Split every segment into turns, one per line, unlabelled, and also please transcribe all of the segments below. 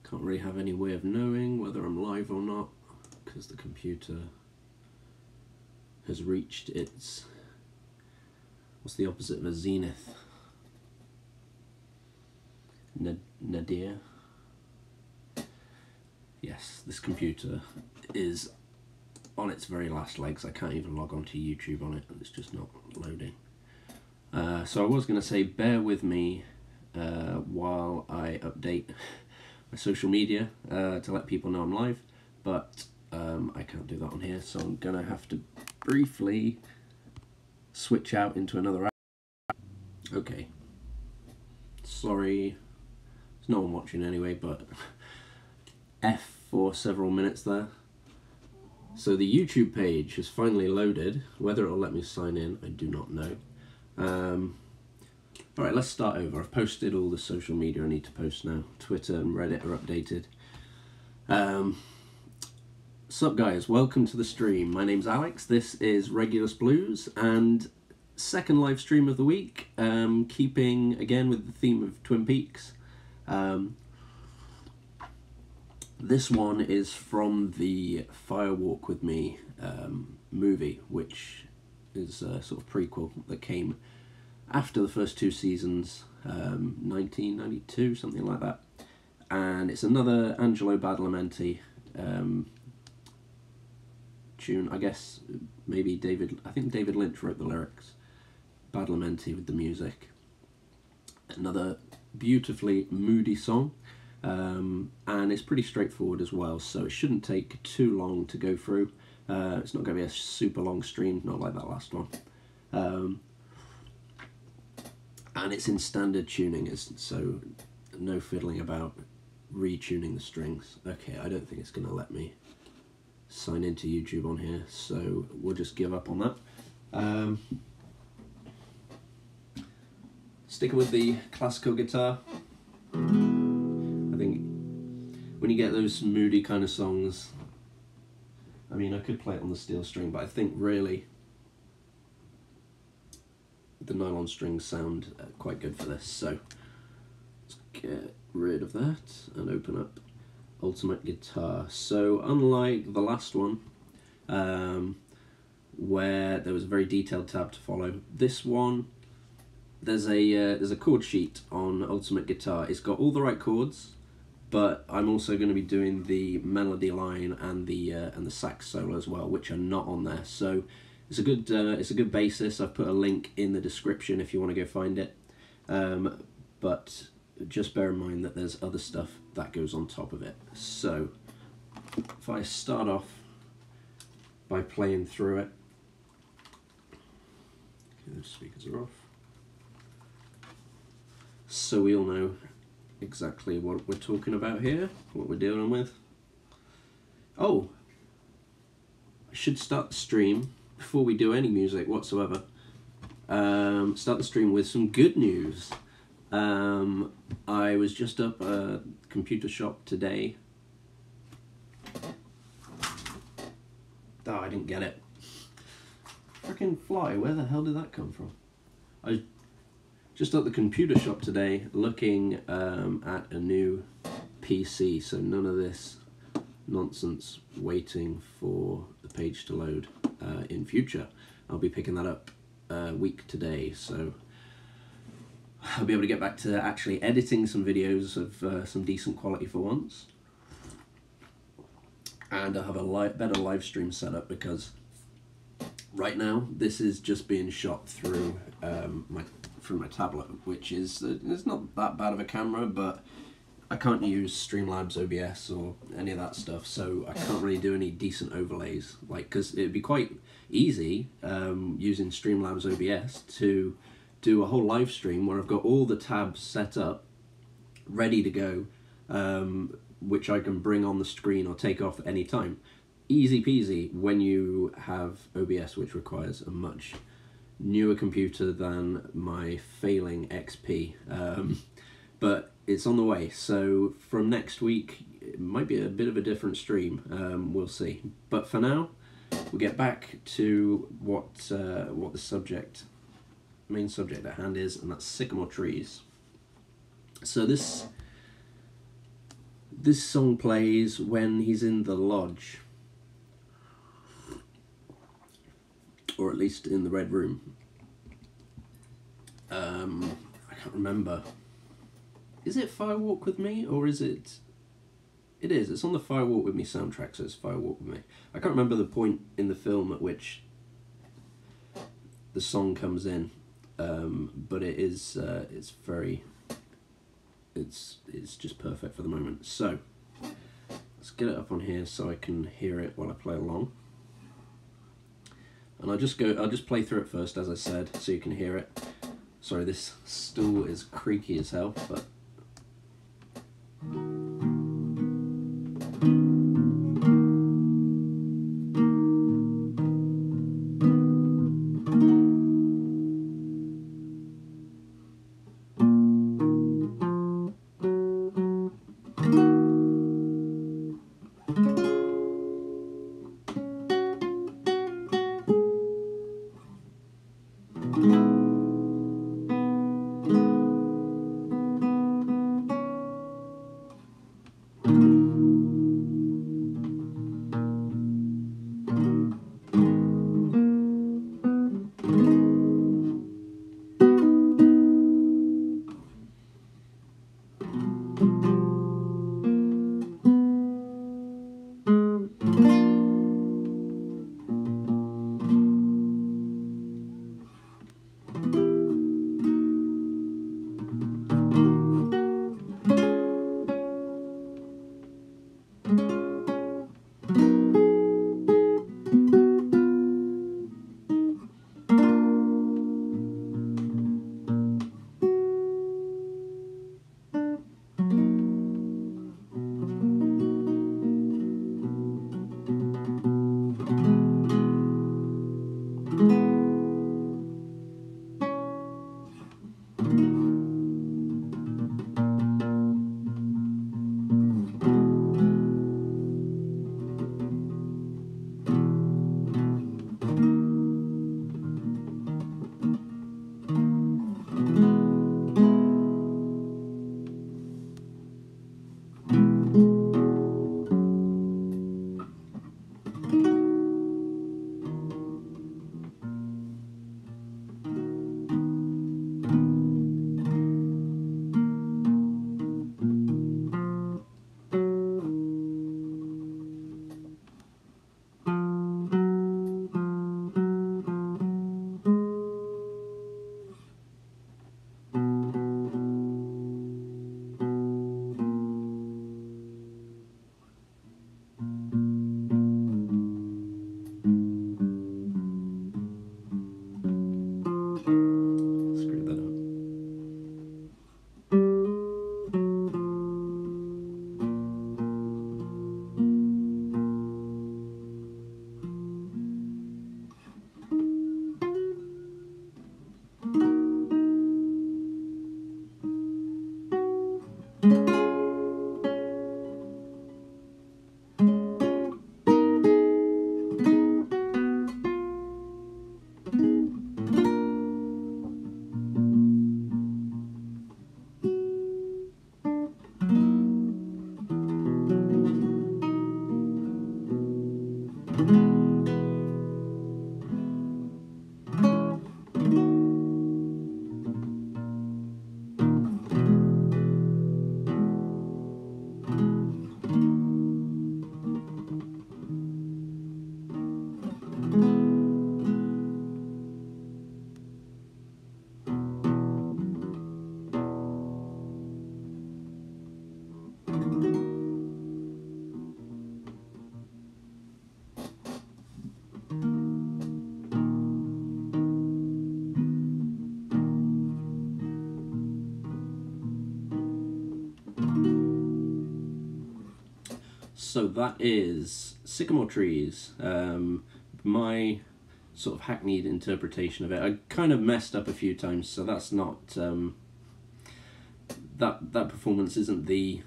Can't really have any way of knowing whether I'm live or not, because the computer has reached its, what's the opposite of a zenith? Nadir? Yes, this computer is on its very last legs. I can't even log onto YouTube on it, and it's just not loading. So I was going to say, bear with me while I update my social media to let people know I'm live, but I can't do that on here, so I'm going to have to briefly switch out into another app. Okay. Sorry, there's no one watching anyway, but F for several minutes there. So the YouTube page has finally loaded. Whether it'll let me sign in, I do not know. Alright, let's start over. I've posted all the social media I need to post now. Twitter and Reddit are updated. Sup guys, welcome to the stream. My name's Alex, this is Regulus Blues, and second live stream of the week, keeping again with the theme of Twin Peaks. This one is from the Fire Walk With Me movie, which is a sort of prequel that came after the first two seasons, 1992, something like that. And it's another Angelo Badalamenti tune. I guess maybe I think David Lynch wrote the lyrics. Badalamenti with the music. Another beautifully moody song. And it's pretty straightforward as well, so it shouldn't take too long to go through. It's not going to be a super long stream, not like that last one. And it's in standard tuning, so no fiddling about retuning the strings. Okay, I don't think it's going to let me sign into YouTube on here, so we'll just give up on that. Sticking with the classical guitar. I think when you get those moody kind of songs, I mean, I could play it on the steel string, but I think really the nylon strings sound quite good for this. So let's get rid of that and open up Ultimate Guitar. So unlike the last one, where there was a very detailed tab to follow, this one there's a chord sheet on Ultimate Guitar. It's got all the right chords, but I'm also going to be doing the melody line and the sax solo as well, which are not on there. So it's a good basis. I've put a link in the description if you want to go find it. But just bear in mind that there's other stuff that goes on top of it. So if I start off by playing through it, okay, the speakers are off, so we all know exactly what we're talking about here, what we're dealing with. Oh, I should start the stream before we do any music whatsoever. Start the stream with some good news. I was just up a computer shop today. Oh, I didn't get it. Frickin' fly, where the hell did that come from? I was just at the computer shop today looking at a new PC, so none of this nonsense waiting for the page to load in future. I'll be picking that up a week today, so I'll be able to get back to actually editing some videos of some decent quality for once. And I'll have a better live stream setup, because right now this is just being shot through my tablet, which is it's not that bad of a camera, but I can't use Streamlabs OBS or any of that stuff, so I can't really do any decent overlays. Like, because it'd be quite easy using Streamlabs OBS to do a whole live stream where I've got all the tabs set up, ready to go, which I can bring on the screen or take off at any time. Easy peasy when you have OBS, which requires a much newer computer than my failing XP. But it's on the way, so from next week it might be a bit of a different stream. We'll see. But for now, we'll get back to what the main subject at hand is, and that's Sycamore Trees. So this this song plays when he's in the lodge, or at least in the Red Room. I can't remember. Is it Fire Walk With Me, or is it... It is. It's on the Fire Walk With Me soundtrack, so it's Fire Walk With Me. I can't remember the point in the film at which the song comes in, but it is. It's very. It's just perfect for the moment. So let's get it up on here so I can hear it while I play along. And I'll just play through it first, as I said, so you can hear it. Sorry, this stool is creaky as hell, but. So that is Sycamore Trees, my sort of hackneyed interpretation of it. I kind of messed up a few times, so that's not, that performance isn't the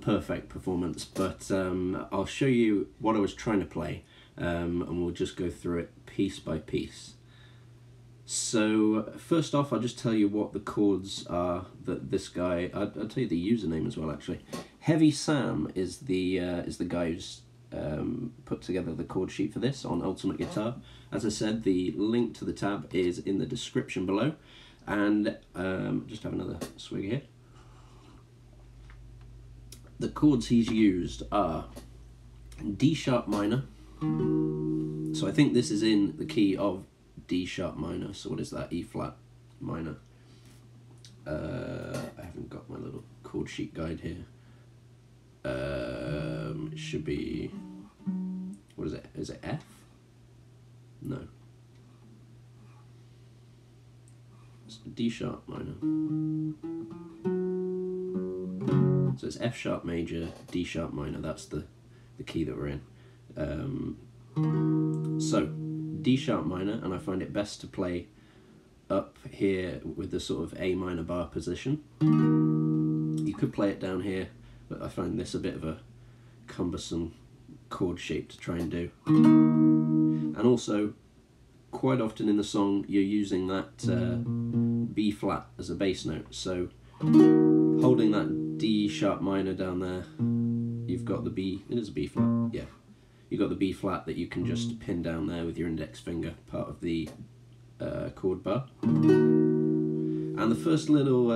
perfect performance, but I'll show you what I was trying to play, and we'll just go through it piece by piece. So first off, I'll just tell you what the chords are that this guy, I'll tell you the username as well actually. Heavy Sam is the guy who's put together the chord sheet for this on Ultimate Guitar. As I said, the link to the tab is in the description below. And just have another swig here. The chords he's used are D sharp minor. So I think this is in the key of D sharp minor. So what is that? E flat minor. I haven't got my little chord sheet guide here. It should be, what is it? Is it F? No. It's D sharp minor. So it's F sharp major, D sharp minor. That's the key that we're in. So D sharp minor, and I find it best to play up here with the sort of A minor bar position. You could play it down here, but I find this a bit of a cumbersome chord shape to try and do. And also, quite often in the song, you're using that B flat as a bass note. So holding that D sharp minor down there, you've got the B, it is a B flat, yeah. You've got the B flat that you can just pin down there with your index finger, part of the chord bar. And the first little,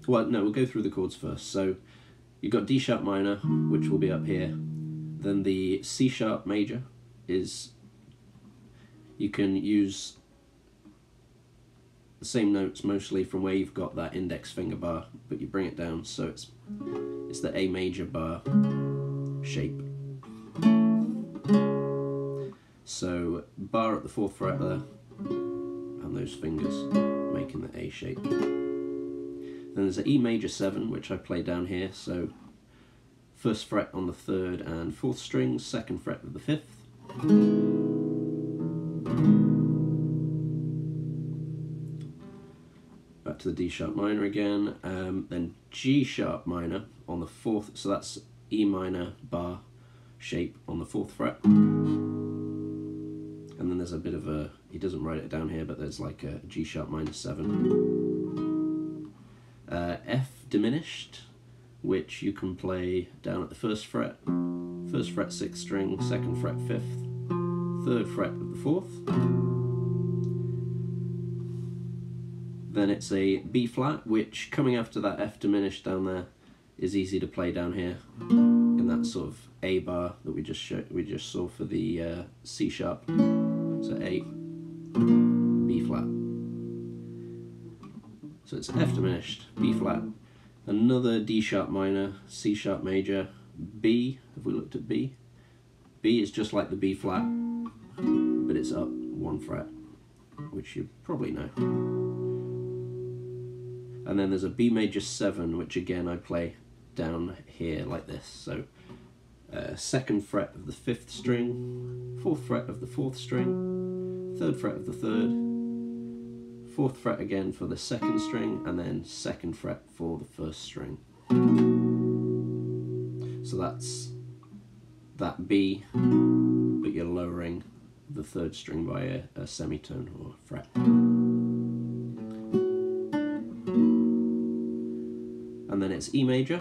well no, we'll go through the chords first. So you've got D sharp minor, which will be up here. Then the C sharp major is, you can use the same notes mostly from where you've got that index finger bar, but you bring it down so it's the A major bar shape. So bar at the 4th fret there, and those fingers making the A shape. Then there's an E major 7, which I play down here, so 1st fret on the 3rd and 4th strings, 2nd fret of the 5th. Back to the D sharp minor again, then G sharp minor on the 4th, so that's E minor bar shape on the 4th fret. And then there's a bit of a, he doesn't write it down here, but there's like a G sharp minor 7. F diminished, which you can play down at the 1st fret, 1st fret 6th string, 2nd fret 5th, 3rd fret of the 4th. Then it's a B flat, which coming after that F diminished down there is easy to play down here in that sort of A bar that we just saw for the C sharp. So A, B flat. So it's F diminished, B flat, another D sharp minor, C sharp major, B. Have we looked at B? B is just like the B flat, but it's up 1 fret, which you probably know. And then there's a B major 7, which again I play down here like this. So 2nd fret of the 5th string, 4th fret of the 4th string, 3rd fret of the 3rd, 4th fret again for the 2nd string, and then 2nd fret for the 1st string. So that's that B, but you're lowering the 3rd string by a semitone or a fret. And then it's E major,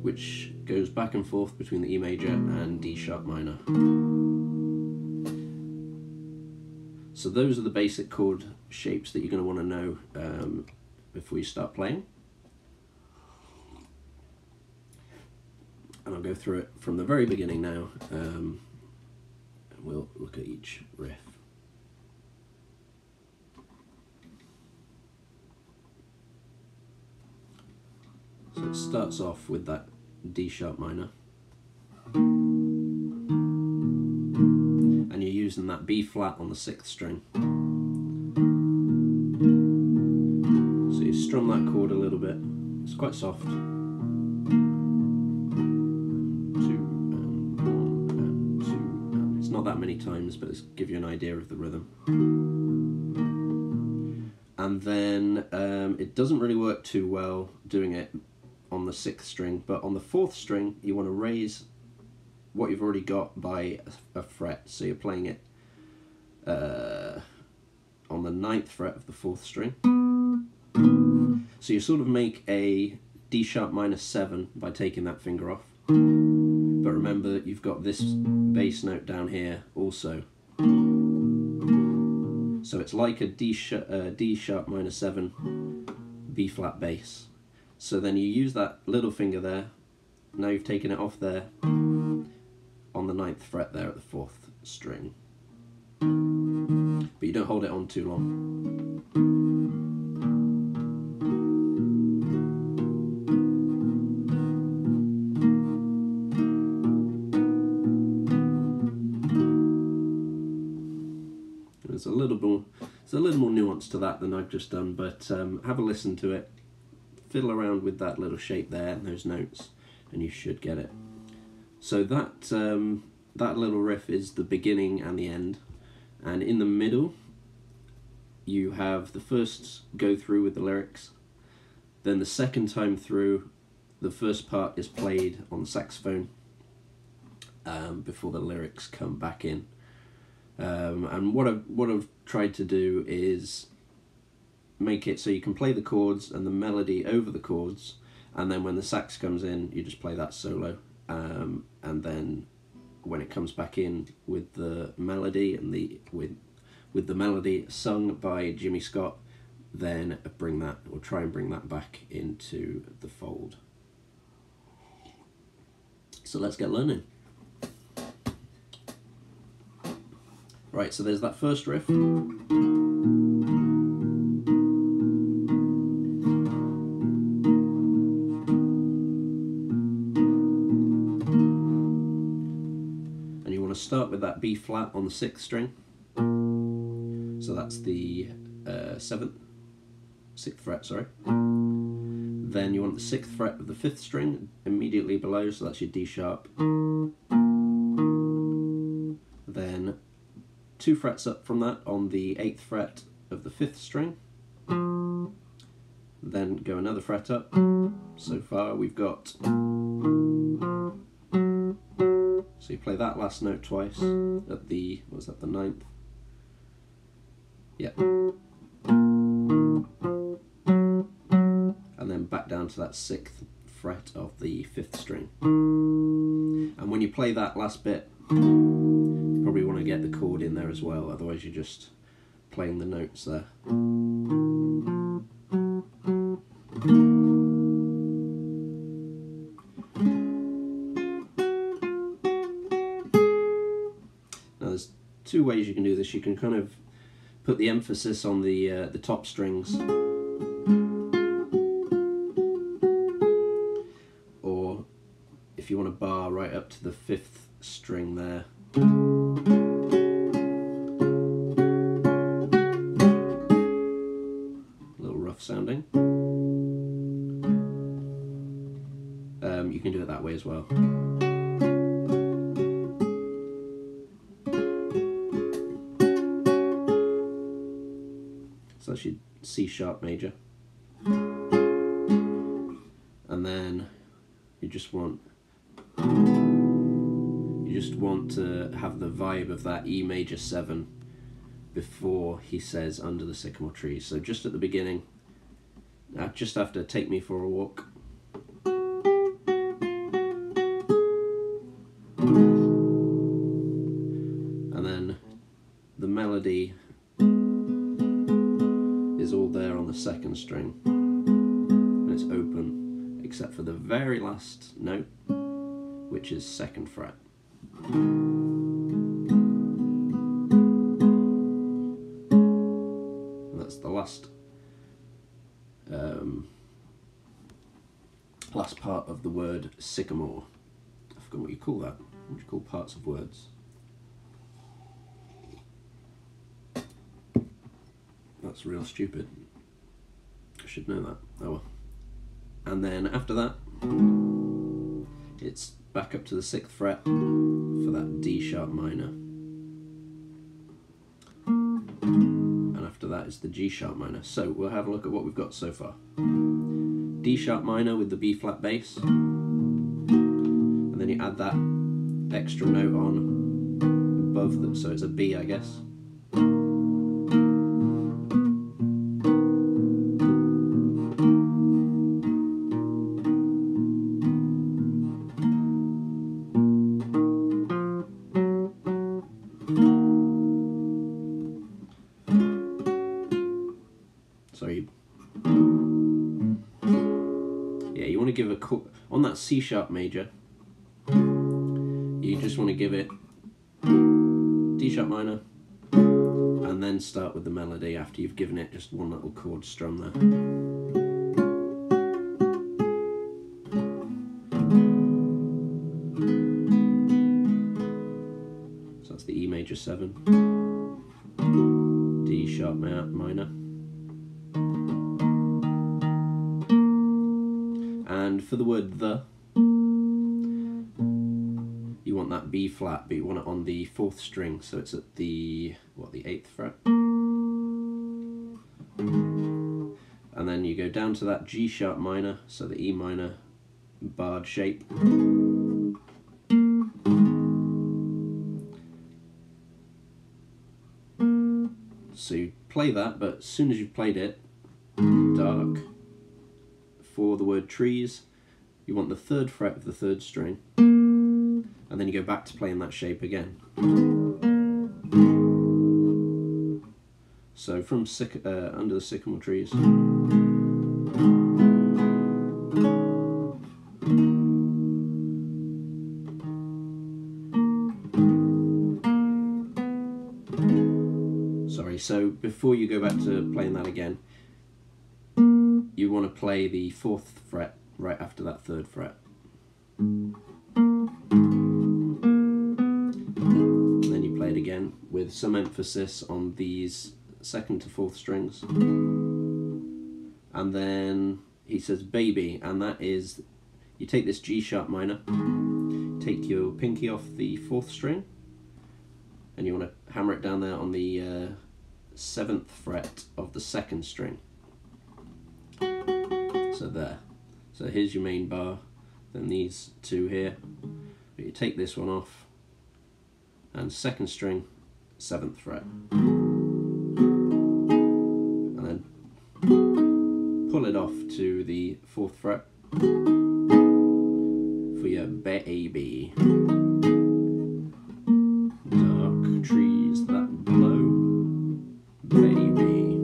which goes back and forth between the E major and D sharp minor. So those are the basic chord shapes that you're going to want to know before you start playing. And I'll go through it from the very beginning now, and we'll look at each riff. So it starts off with that D sharp minor, and you're using that B flat on the 6th string. So you strum that chord a little bit, it's quite soft. 2 and 1 and 2, and it's not that many times, but it's give you an idea of the rhythm. And then it doesn't really work too well doing it on the 6th string, but on the 4th string you want to raise what you've already got by a fret. So you're playing it on the 9th fret of the 4th string. So you sort of make a D sharp minor 7 by taking that finger off. But remember that you've got this bass note down here also. So it's like a D sharp minor 7, B flat bass. So then you use that little finger there. Now you've taken it off there on the 9th fret there at the 4th string. But you don't hold it on too long. There's a little more nuance to that than I've just done, but have a listen to it, fiddle around with that little shape there and those notes, and you should get it. So that that little riff is the beginning and the end, and in the middle you have the first go through with the lyrics. Then the second time through, the first part is played on the saxophone before the lyrics come back in. And what I've tried to do is make it so you can play the chords and the melody over the chords, and then when the sax comes in you just play that solo, and then when it comes back in with the melody and with the melody sung by Jimmy Scott, then try and bring that back into the fold. So let's get learning. Right, so there's that first riff. And you want to start with that B flat on the 6th string. So that's the 6th fret, sorry. Then you want the 6th fret of the 5th string immediately below, so that's your D sharp. Then 2 frets up from that on the 8th fret of the 5th string. Then go another fret up. So far we've got... So you play that last note twice at the, what was that, the 9th? Yeah. And then back down to that 6th fret of the 5th string. And when you play that last bit, you probably want to get the chord in there as well, otherwise you're just playing the notes there. Now there's 2 ways you can do this. You can kind of put the emphasis on the top strings, or if you want to bar right up to the 5th string there. A little rough sounding. You can do it that way as well. So that's your C sharp major. And then you just want to have the vibe of that E major 7 before he says under the sycamore trees. So just at the beginning, just after Take Me for a Walk. And then the melody is all there on the 2nd string, and it's open except for the very last note, which is 2nd fret. And that's the last part of the word sycamore. I forgot what you call that. What do you call parts of words? That's real stupid. I should know that. Oh well. And then after that, it's back up to the 6th fret for that D sharp minor. And after that is the G sharp minor. So we'll have a look at what we've got so far. D sharp minor with the B flat bass. And then you add that extra note on above them, so it's a B, I guess. give on that C sharp major, you just want to give it D sharp minor, and then start with the melody after you've given it just one little chord strum there. So that's the E major 7, D sharp minor, and for the word the, you want that B flat, but you want it on the 4th string, so it's at the, what, the 8th fret? And then you go down to that G sharp minor, so the E minor barred shape. So you play that, but as soon as you've played it, dark, for the word trees, you want the 3rd fret of the 3rd string, and then you go back to playing that shape again. So from Under the Sycamore Trees. Sorry, so before you go back to playing that again, you want to play the 4th fret right after that 3rd fret. Again with some emphasis on these 2nd to 4th strings, and then he says baby, and that is, you take this G sharp minor, take your pinky off the 4th string, and you want to hammer it down there on the 7th fret of the 2nd string. So there. So here's your main bar, then these two here, but you take this one off, and 2nd string, 7th fret, and then pull it off to the 4th fret for your baby. Dark trees that blow, baby,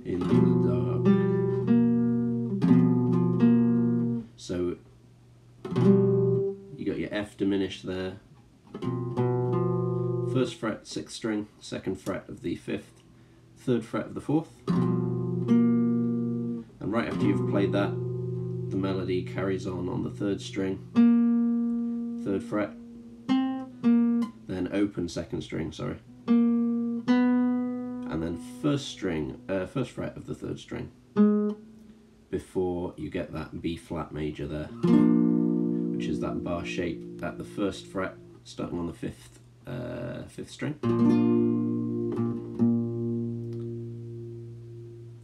in the dark. So you got your F diminished there, 1st fret 6th string, 2nd fret of the 5th, 3rd fret of the 4th, and right after you've played that, the melody carries on the 3rd string, 3rd fret, then open 2nd string, sorry, and then 1st fret of the 3rd string, before you get that B flat major there, which is that bar shape at the 1st fret, starting on the 5th string.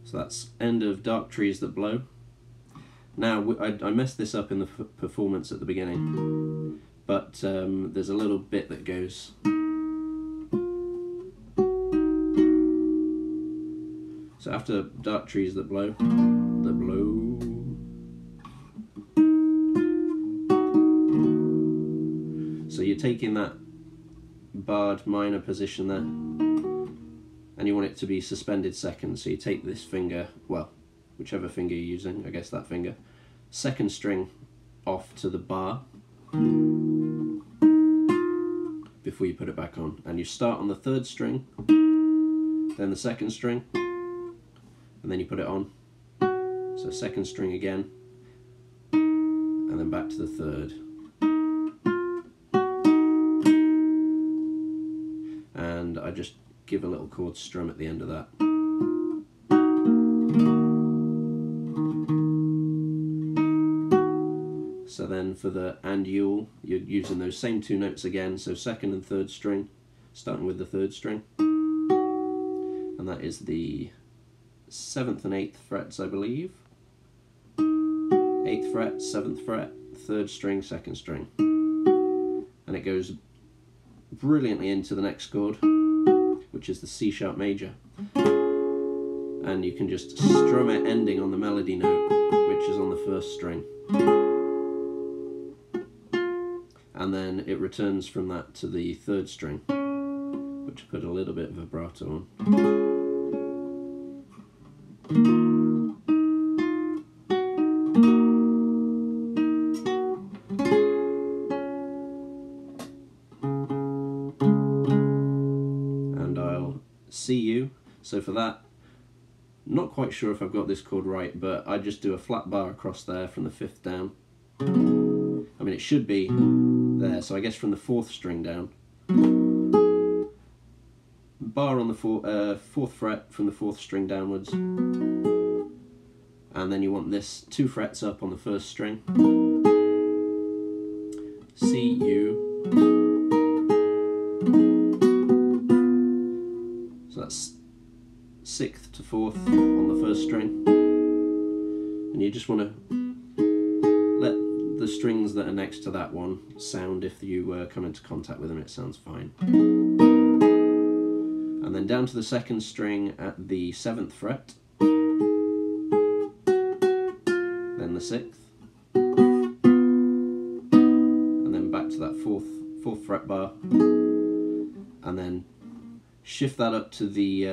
So that's end of Dark Trees That Blow. Now, I messed this up in the performance at the beginning, but there's a little bit that goes. So after Dark Trees That Blow, so you're taking that barred minor position there, and you want it to be suspended 2nd, so you take this finger, well, whichever finger you're using, I guess that finger, 2nd string off to the bar before you put it back on, and you start on the 3rd string, then the 2nd string, and then you put it on, so 2nd string again, and then back to the 3rd. And I just give a little chord strum at the end of that. So then for the and you'll, you're using those same 2 notes again, so 2nd and 3rd string, starting with the 3rd string, and that is the 7th and 8th frets, I believe. 8th fret, 7th fret, 3rd string, 2nd string, and it goes brilliantly into the next chord, which is the C sharp major, and you can just strum it ending on the melody note, which is on the 1st string, and then it returns from that to the 3rd string, which I put a little bit of vibrato on. CU. So for that, not quite sure if I've got this chord right, but I just do a flat bar across there from the 5th down. I mean, it should be there, so I guess from the 4th string down. Bar on the 4th fret from the 4th string downwards. And then you want this 2 frets up on the 1st string. C, U. So that's 6th to 4th on the 1st string. And you just want to let the strings that are next to that one sound. If you come into contact with them, it sounds fine. And then down to the 2nd string at the 7th fret. Then the 6th. And then back to that 4th fret bar. And then shift that up to the,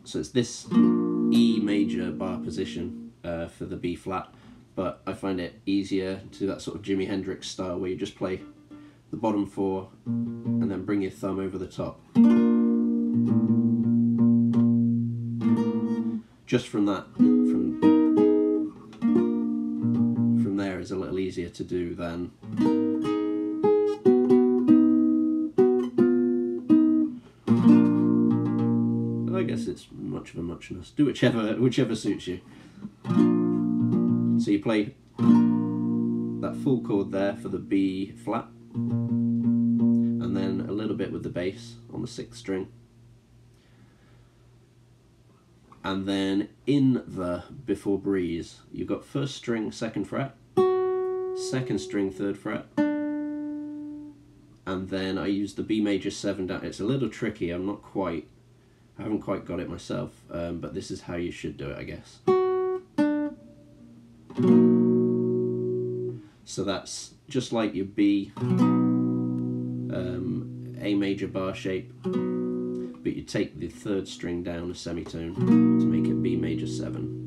so it's this E major bar position for the B flat, but I find it easier to do that sort of Jimi Hendrix style where you just play the bottom 4 and then bring your thumb over the top. Just from that, from there is a little easier to do than I guess it's much of a muchness. Do whichever suits you. So you play that full chord there for the B flat, and then a little bit with the bass on the 6th string. And then in the before breeze, you've got 1st string 2nd fret, 2nd string 3rd fret, and then I use the B major 7 down. It's a little tricky. I haven't quite got it myself, but this is how you should do it, I guess. So that's just like your B, A major bar shape, but you take the 3rd string down a semitone to make it B major 7.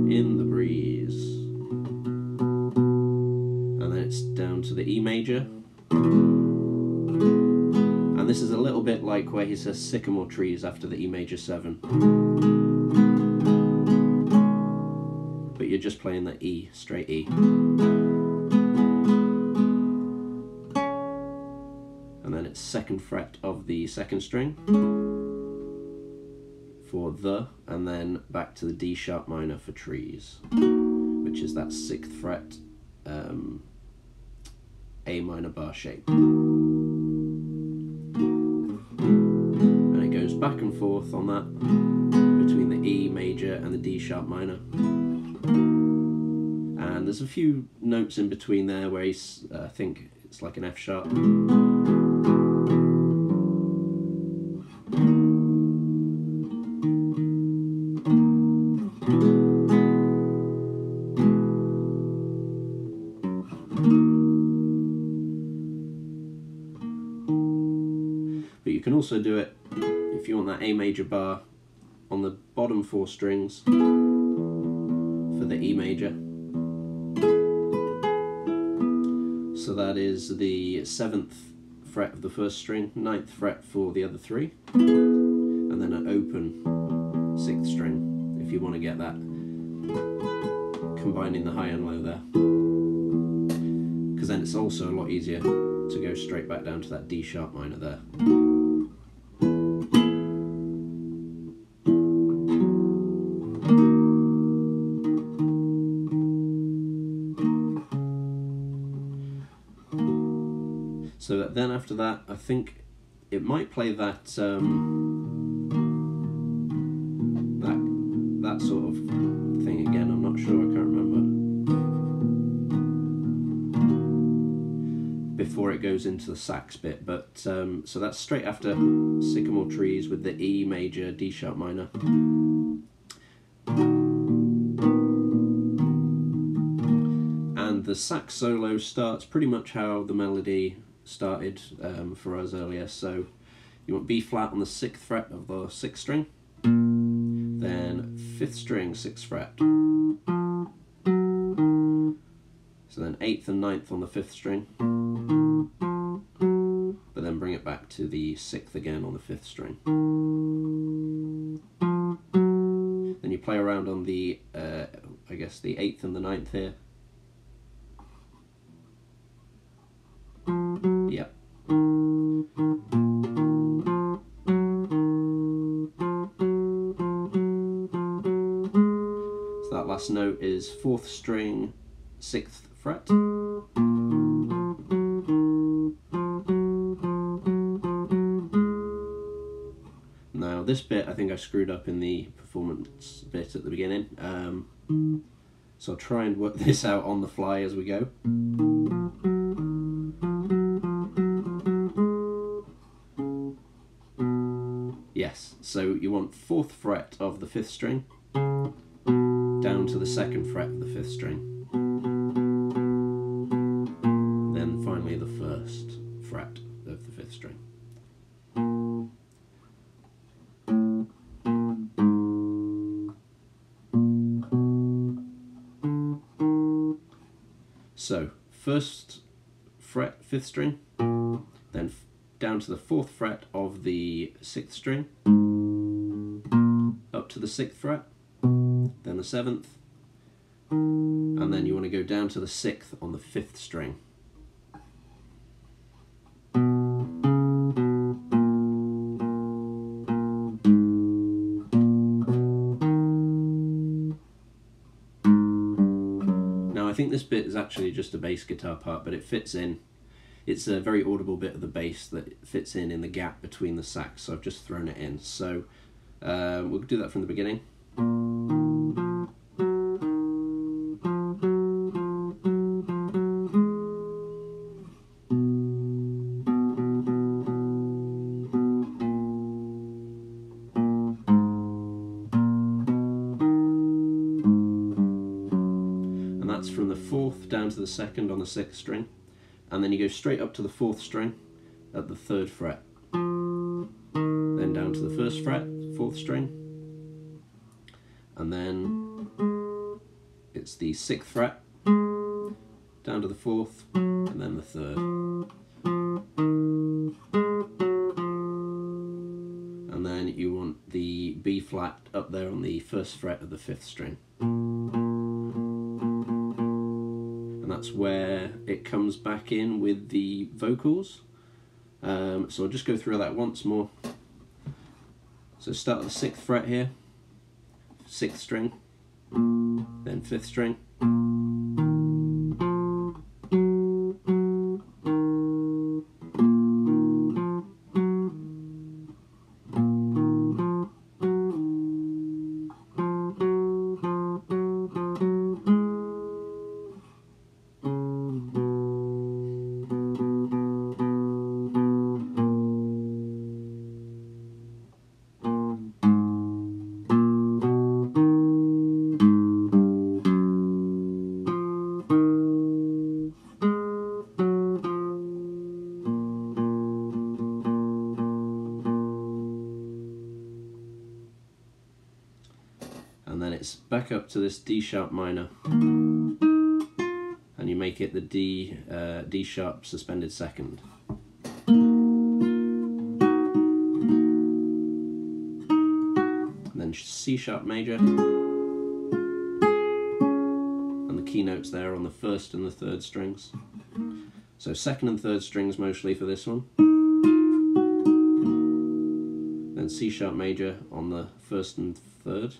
In the breeze. And then it's down to the E major. And this is a little bit like where he says Sycamore Trees after the E major 7. But you're just playing the E, straight E. And then it's 2nd fret of the 2nd string for the, and then back to the D sharp minor for trees, which is that 6th fret A minor bar shape. And it goes back and forth on that between the E major and the D sharp minor. And there's a few notes in between there where he's, I think it's like an F sharp. But you can also do it if you want that A major bar on the bottom 4 strings for the E major. So that is the 7th fret of the 1st string, 9th fret for the other 3, and then an open 6th string if you want to get that combining the high and low there. Because then it's also a lot easier to go straight back down to that D sharp minor there. So then after that, I think it might play that that sort of thing again. I'm not sure. I can't remember. Before it goes into the sax bit, but so that's straight after Sycamore Trees with the E major, D sharp minor. And the sax solo starts pretty much how the melody started for us earlier. So you want B flat on the 6th fret of the 6th string, then 5th string 6th fret, so then 8th and 9th on the 5th string, but then bring it back to the 6th again on the 5th string. Then you play around on the, I guess the 8th and the 9th here. Yep. So that last note is 4th string, 6th fret. Now this bit I think I screwed up in the performance bit at the beginning, so I'll try and work this out on the fly as we go. Yes, so you want 4th fret of the 5th string down to the 2nd fret of the 5th string, then finally the 1st fret of the 5th string. So 1st fret 5th string, then down to the 4th fret of the 6th string, up to the 6th fret, then the 7th, and then you want to go down to the 6th on the 5th string. Now I think this bit is actually just a bass guitar part, but it fits in. It's a very audible bit of the bass that fits in the gap between the sax, so I've just thrown it in. So we'll do that from the beginning. And that's from the 4th down to the 2nd on the 6th string. And then you go straight up to the 4th string at the 3rd fret. Then down to the 1st fret, 4th string. And then it's the 6th fret, down to the 4th, and then the 3rd. And then you want the B flat up there on the 1st fret of the 5th string. That's where it comes back in with the vocals. So I'll just go through that once more. So start at the 6th fret here, 6th string, then 5th string, and then it's back up to this D sharp minor, and you make it the D sharp suspended second. And then C sharp major, and the keynotes there on the 1st and the 3rd strings. So 2nd and 3rd strings mostly for this one. Then C sharp major on the 1st and 3rd.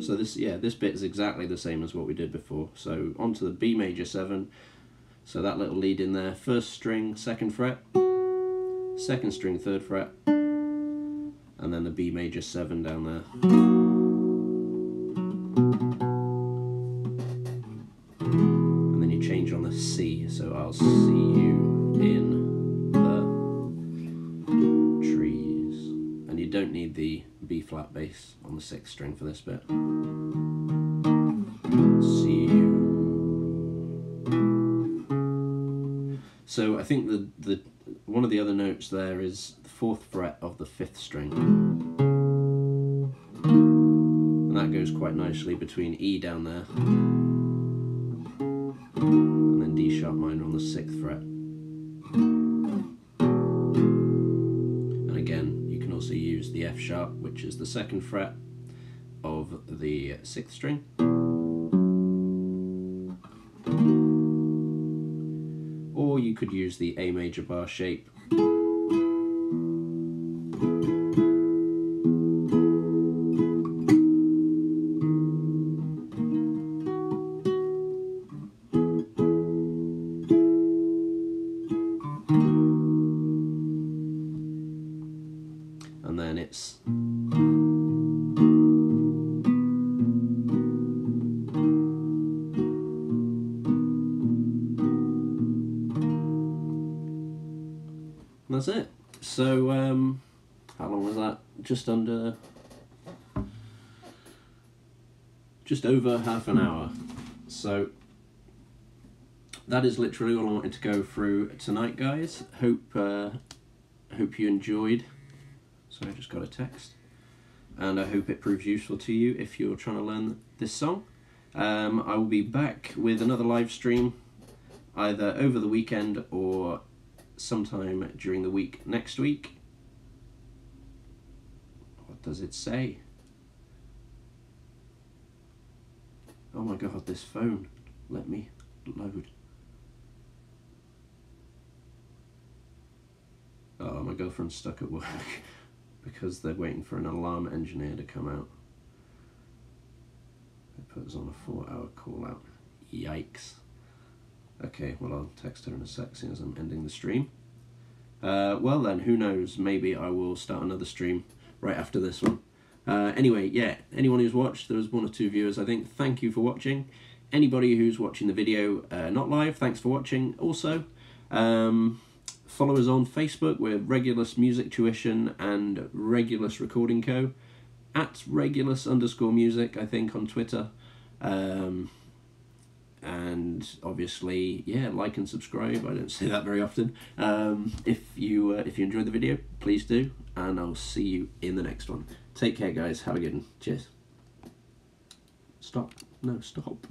So this bit is exactly the same as what we did before. So onto the B major 7. So that little lead in there, 1st string 2nd fret, 2nd string 3rd fret, and then the B major 7 down there. And then you change on the C. So I'll see you in the trees. you don't need the B flat bass on the 6th string for this bit. C. So I think the one of the other notes there is the 4th fret of the 5th string, and that goes quite nicely between E down there and then D sharp minor on the 6th fret. And again, you can also use the F sharp, which is the 2nd fret of the 6th string. Or you could use the A major bar shape. And then it's that's it. So how long was that? Just over half an hour. So that is literally all I wanted to go through tonight, guys. Hope you enjoyed. So I just got a text, and I hope it proves useful to you if you're trying to learn this song. I will be back with another live stream either over the weekend or sometime during the week next week. What does it say? Oh my god, this phone. Let me load. Oh, my girlfriend's stuck at work because they're waiting for an alarm engineer to come out. They put us on a 4-hour call out. Yikes. Okay, well, I'll text her in a sec as I'm ending the stream. Well then, who knows, maybe I will start another stream right after this one. Anyway, yeah, anyone who's watched, there was 1 or 2 viewers, I think, thank you for watching. Anybody who's watching the video not live, thanks for watching also. Follow us on Facebook, we're Regulus Music Tuition and Regulus Recording Co. At Regulus_music, I think, on Twitter. And obviously, yeah, like and subscribe. I don't say that very often. If you enjoyed the video, please do, and I'll see you in the next one. Take care, guys. Have a good one. Cheers. Stop. No, stop.